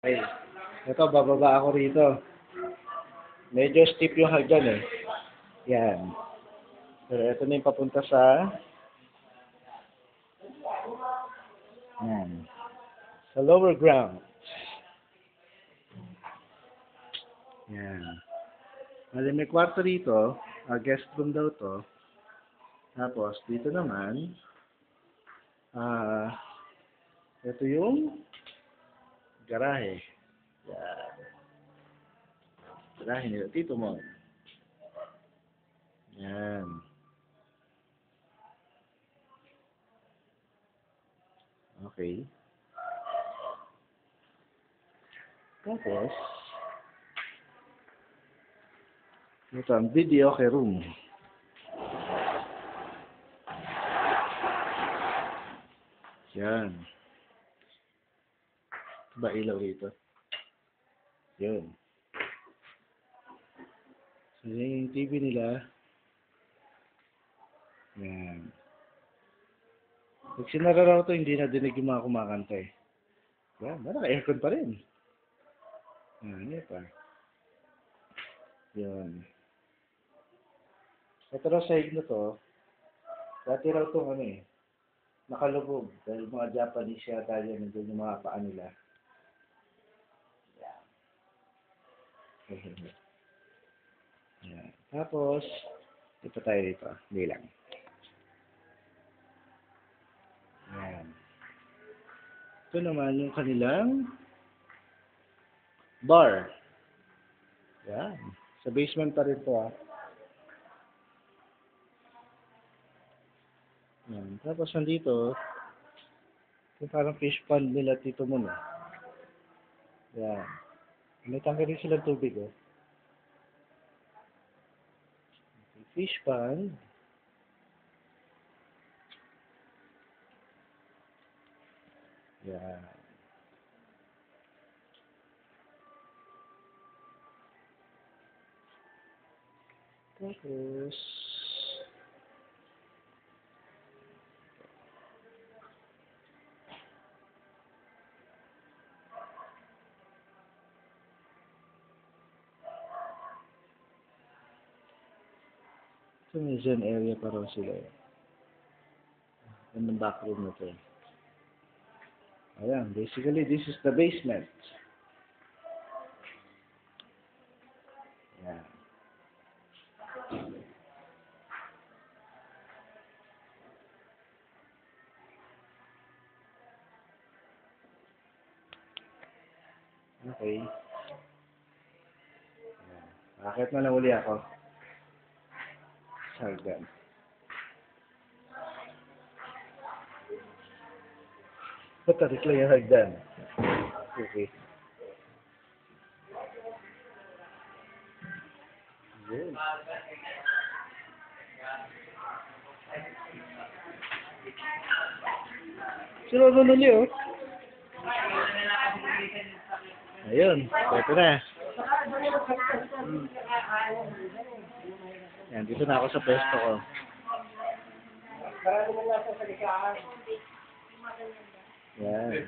Okay. Ito, bababa ako rito. Medyo steep yung hagdan eh. Yan. Pero ito na yung papunta sa... Yan. Sa lower ground. Yan. Mali, may kwarto rito. Guest room daw to. Tapos, dito naman, ito yung garahe. Yan. Garahe nila. Tito mo. Yan. Okay. Tapos, ito ang video kay room. Yan. Ba ilaw rito? Yun. So, yan yung TV nila. Yan. Pag sinara raw ito, hindi na dinig yung mga kumakanta eh. Yan. Naka-aircon pa rin. Yan. Yan pa. Yun. Ito raw sahig na to. Dati raw itong ano eh. Nakalubog. Dahil mga Japanese yata yan. Nandun yung mga paa nila. Yan. Yan. Tapos, ito tayo dito. Hindi lang. Yan. Ito naman yung kanilang bar. Yan. Sa basement pa rin to ah. Yan. Tapos nandito, yung parang fish pond nila Tito mo no. Yan. May tangke rin silang tubig oh. Fish pond. Yan. Tapos, ito may zen area pa rin sila eh. Yan ang backroom na ito eh. Ayan, basically this is the basement. Ayan. Okay. Ayan. Bakit na uli ako? Hagdan. Patarik lang yung hagdan. Okay. Yun. Sinunod niyo. Ayun. Ito na. Yan. Dito na ako sa pwesto ko. Yan.